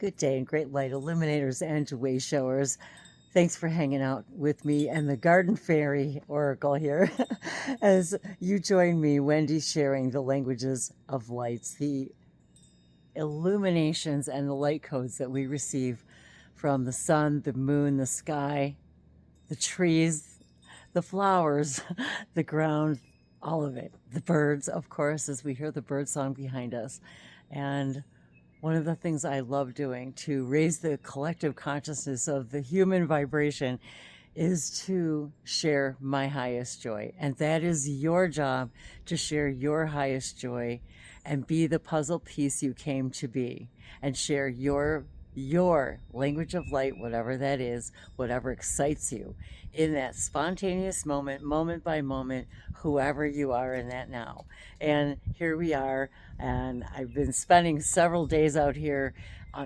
Good day and great light illuminators and way showers. Thanks for hanging out with me and the Garden Fairy Oracle here as you join me, Wendy, sharing the languages of lights, the illuminations and the light codes that we receive from the sun, the moon, the sky, the trees, the flowers, the ground, all of it. The birds, of course, as we hear the bird song behind us. And one of the things I love doing to raise the collective consciousness of the human vibration is to share my highest joy. And that is your job, to share your highest joy and be the puzzle piece you came to be, and share your language of light, whatever that is, whatever excites you in that spontaneous moment, moment by moment, whoever you are in that now. And here we are, and I've been spending several days out here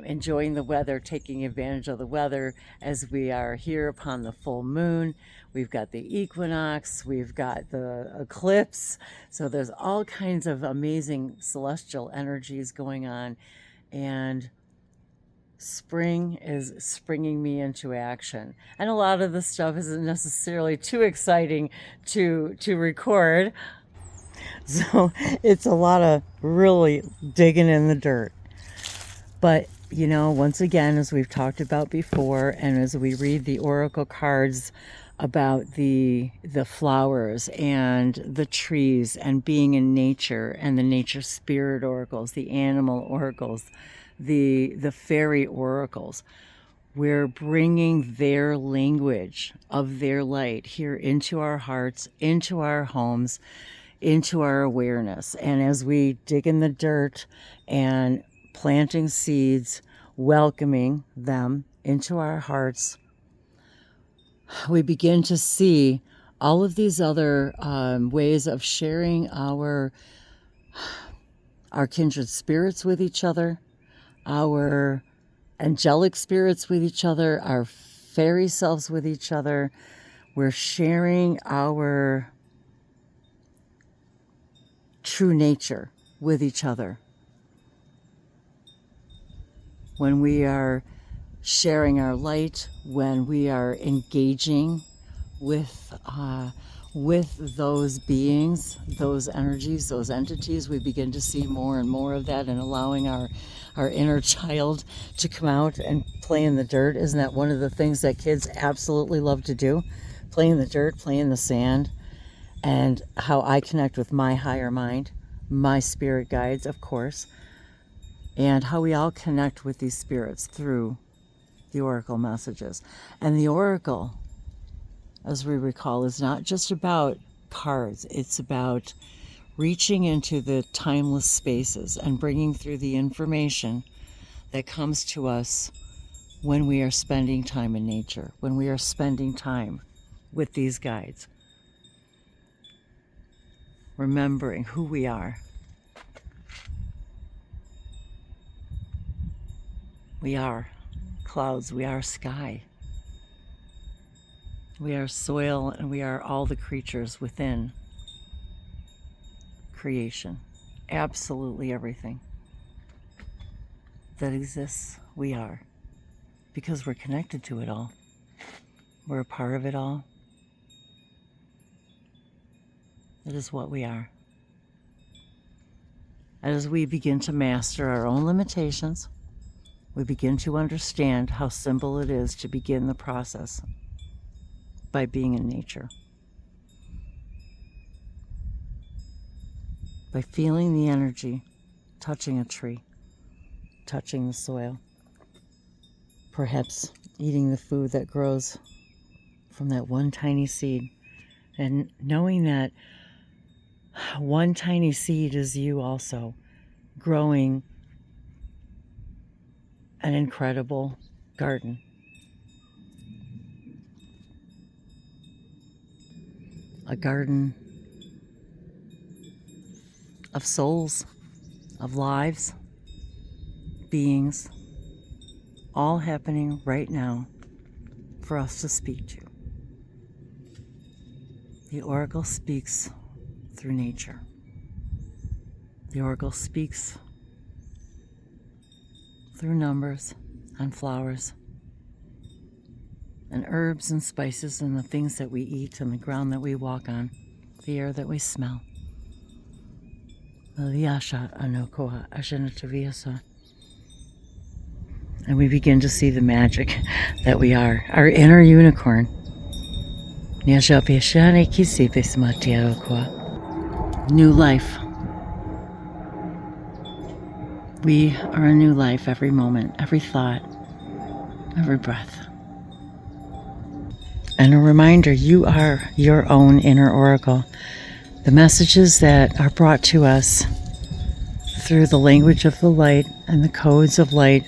enjoying the weather, taking advantage of the weather as we are here upon the full moon. We've got the equinox, we've got the eclipse, so there's all kinds of amazing celestial energies going on, and spring is springing me into action. And a lot of the stuff isn't necessarily too exciting to record. So it's a lot of really digging in the dirt. But, you know, once again, as we've talked about before, and as we read the oracle cards about the flowers and the trees and being in nature, and the nature spirit oracles, the animal oracles, the fairy oracles, we're bringing their language of their light here into our hearts, into our homes, into our awareness. And as we dig in the dirt and planting seeds, welcoming them into our hearts, we begin to see all of these other ways of sharing our kindred spirits with each other, our angelic spirits with each other, our fairy selves with each other. We're sharing our true nature with each other. When we are sharing our light, when we are engaging with those beings, those energies, those entities, we begin to see more and more of that, and allowing our inner child to come out and play in the dirt. Isn't that one of the things that kids absolutely love to do? Play in the dirt, play in the sand. And how I connect with my higher mind, my spirit guides, of course, and how we all connect with these spirits through the oracle messages. And the oracle, as we recall, is not just about cards. It's about reaching into the timeless spaces and bringing through the information that comes to us when we are spending time in nature, when we are spending time with these guides, remembering who we are. We are clouds, we are sky, we are soil, and we are all the creatures within creation. Absolutely everything that exists, we are, because we're connected to it all. We're a part of it all. It is what we are. As we begin to master our own limitations, we begin to understand how simple it is to begin the process by being in nature. By feeling the energy, touching a tree, touching the soil, perhaps eating the food that grows from that one tiny seed, and knowing that one tiny seed is you also, growing an incredible garden. A garden of souls, of lives, beings, all happening right now for us to speak to. The oracle speaks through nature. The oracle speaks through numbers, on flowers and herbs and spices and the things that we eat and the ground that we walk on, the air that we smell. And we begin to see the magic that we are, our inner unicorn. New life. We are a new life every moment, every thought, every breath. And a reminder, you are your own inner oracle. The messages that are brought to us through the language of the light and the codes of light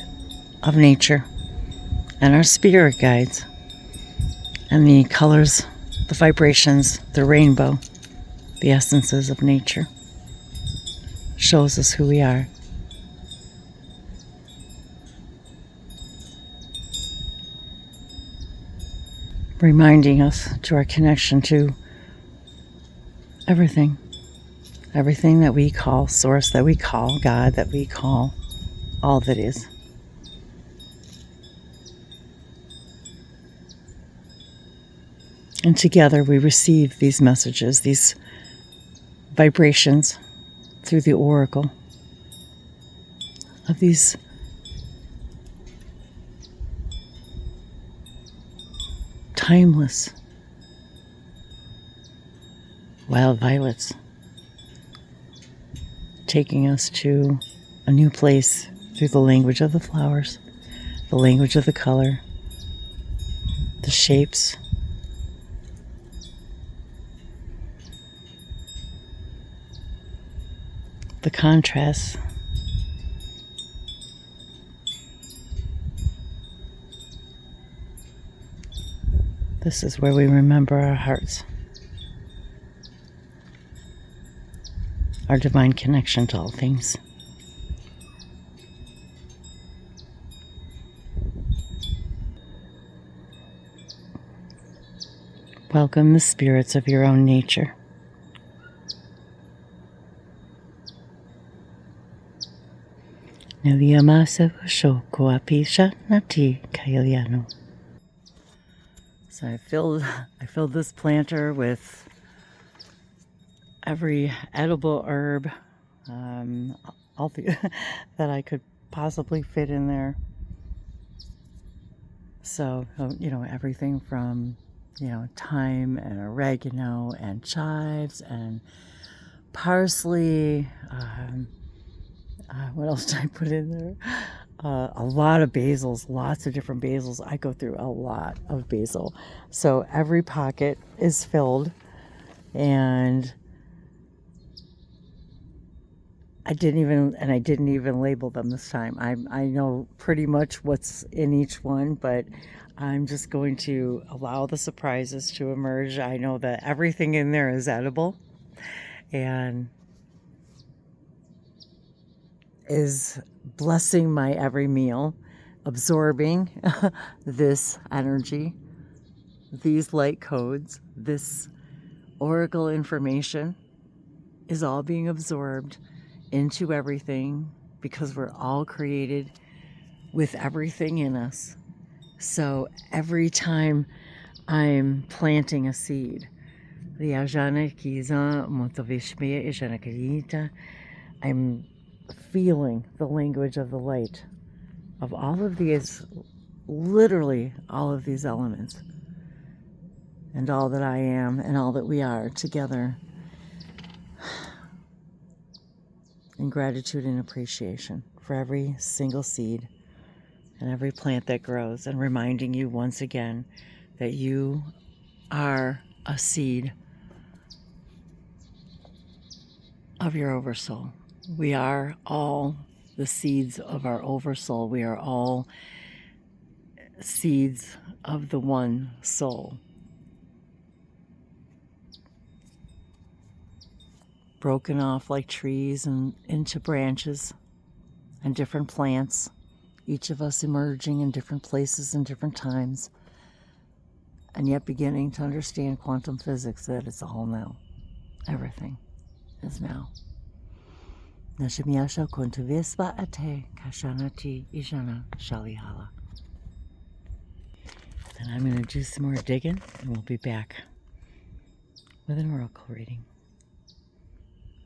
of nature and our spirit guides and the colors, the vibrations, the rainbow, the essences of nature shows us who we are. Reminding us to our connection to everything that we call source, that we call God, that we call all that is. And together we receive these messages, these vibrations through the oracle of these timeless wild violets, taking us to a new place through the language of the flowers, the language of the color, the shapes, the contrasts, this is where we remember our hearts, our divine connection to all things. Welcome the spirits of your own nature. So I filled this planter with every edible herb, all the that I could possibly fit in there. So, everything from, thyme and oregano and chives and parsley. What else did I put in there? A lot of basils, lots of different basils. I go through a lot of basil. So every pocket is filled, and I didn't even label them this time. I know pretty much what's in each one, but I'm just going to allow the surprises to emerge. I know that everything in there is edible and is blessing my every meal, absorbing this energy, these light codes, this oracle information is all being absorbed into everything because we're all created with everything in us. So every time I'm planting a seed, I'm feeling the language of the light of all of these, literally all of these elements, and all that I am and all that we are together in gratitude and appreciation for every single seed and every plant that grows, and reminding you once again that you are a seed of your oversoul. We are all the seeds of our oversoul. We are all seeds of the one soul, broken off like trees and into branches and different plants, each of us emerging in different places and different times, and yet beginning to understand quantum physics, that it's all now. Everything is now. Nashimiasha kuntu vispa ate kashanati ijana shalihala. And I'm going to do some more digging, and we'll be back with an oracle reading.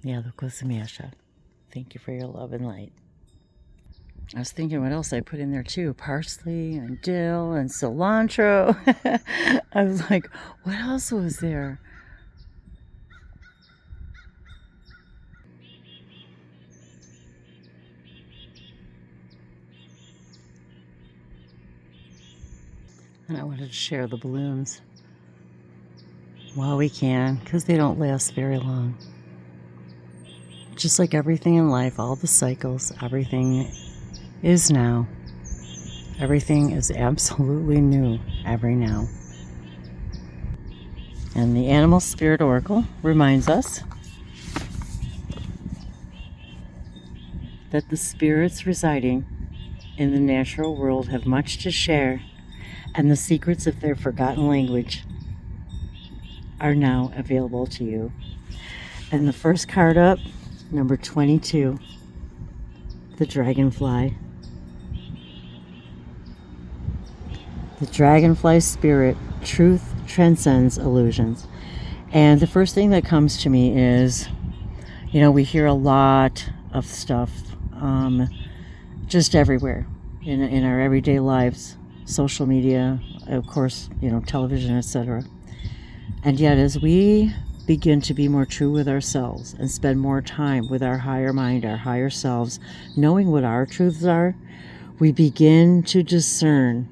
Yalukosamasha. Thank you for your love and light. I was thinking what else I put in there too. Parsley and dill and cilantro. I was like, what else was there? And I wanted to share the balloons while we can, because they don't last very long. Just like everything in life, all the cycles, everything is now. Everything is absolutely new every now. And the Animal Spirit Oracle reminds us that the spirits residing in the natural world have much to share, and the secrets of their forgotten language are now available to you. And the first card up, number 22, the Dragonfly. The Dragonfly Spirit, truth transcends illusions. And the first thing that comes to me is, we hear a lot of stuff just everywhere in our everyday lives, social media, of course, television, etc. And yet, as we begin to be more true with ourselves and spend more time with our higher mind, our higher selves, knowing what our truths are, we begin to discern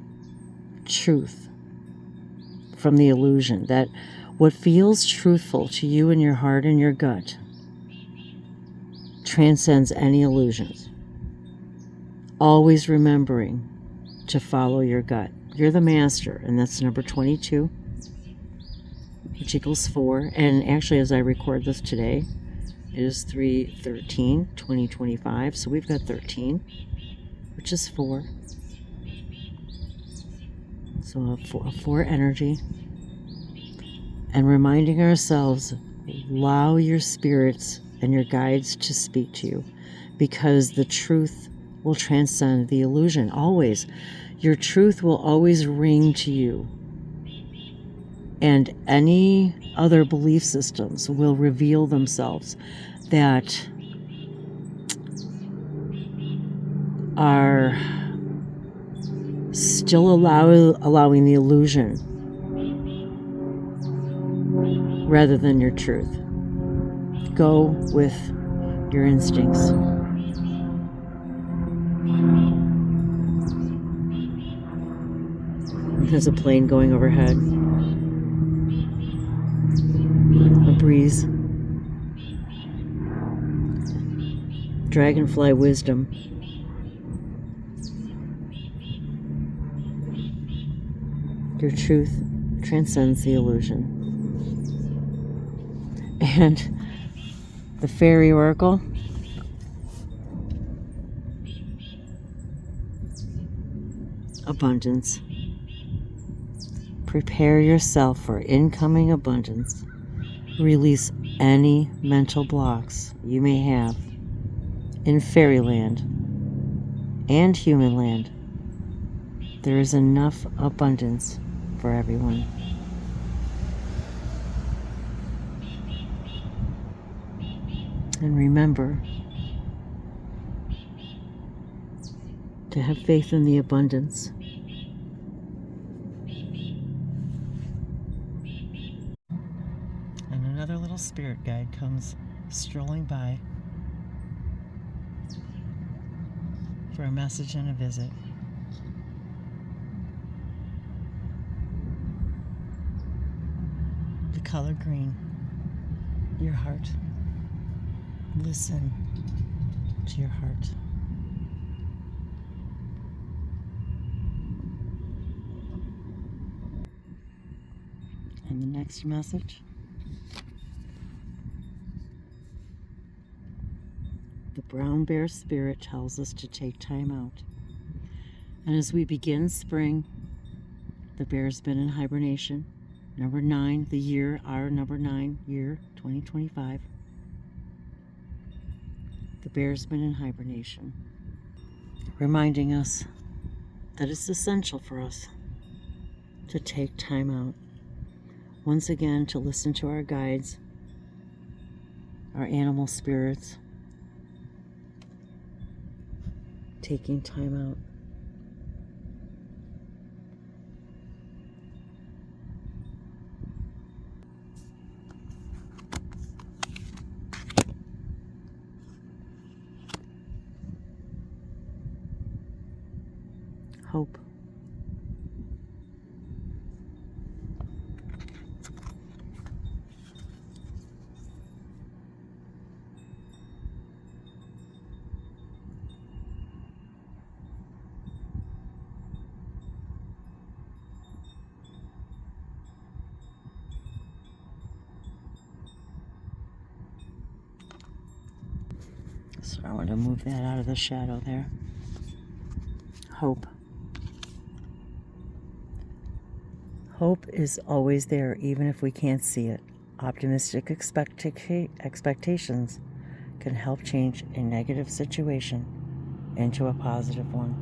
truth from the illusion, that what feels truthful to you in your heart and your gut transcends any illusions. Always remembering to follow your gut. You're the master, and that's number 22, which equals 4. And actually, as I record this today, it is 3/13/2025, so we've got 13, which is 4. So a 4 energy. And reminding ourselves, allow your spirits and your guides to speak to you, because the truth will transcend the illusion. Always. Your truth will always ring to you. And any other belief systems will reveal themselves that are still allowing the illusion rather than your truth. Go with your instincts. There's a plane going overhead. A breeze. Dragonfly wisdom. Your truth transcends the illusion. And the Fairie Oracle. Abundance. Prepare yourself for incoming abundance. Release any mental blocks you may have in fairyland and human land. There is enough abundance for everyone. And remember to have faith in the abundance. And another little spirit guide comes strolling by for a message and a visit. The color green, your heart. Listen to your heart. And the next message, the brown bear spirit tells us to take time out. And as we begin spring, the bear's been in hibernation. Number 9, the year, our number 9, year 2025. The bear's been in hibernation, reminding us that it's essential for us to take time out. Once again, to listen to our guides, our animal spirits, taking time out. Hope. So I want to move that out of the shadow there. Hope. Hope is always there, even if we can't see it. Optimistic expectations can help change a negative situation into a positive one.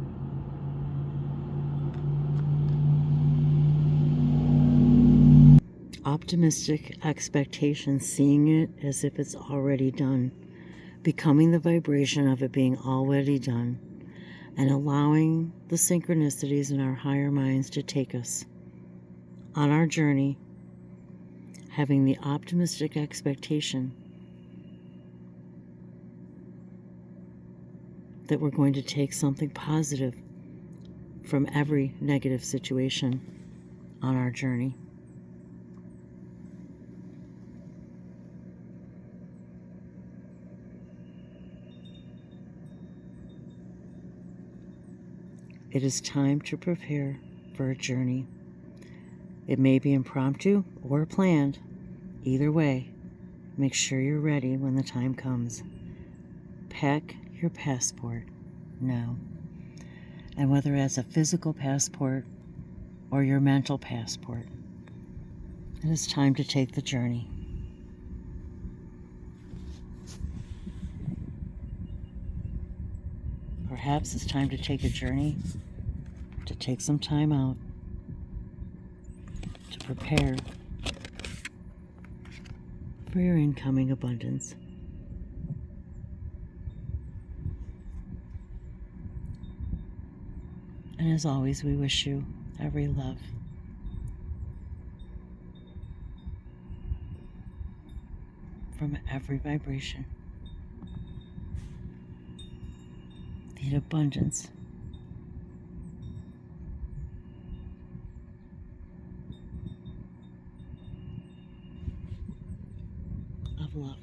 Optimistic expectations, seeing it as if it's already done, becoming the vibration of it being already done, and allowing the synchronicities in our higher minds to take us on our journey, having the optimistic expectation that we're going to take something positive from every negative situation on our journey. It is time to prepare for a journey. It may be impromptu or planned. Either way, make sure you're ready when the time comes. Pack your passport now. And whether it's a physical passport or your mental passport, it is time to take the journey. Perhaps it's time to take a journey, to take some time out, to prepare for your incoming abundance. And as always, we wish you every love. From every vibration. The abundance of love.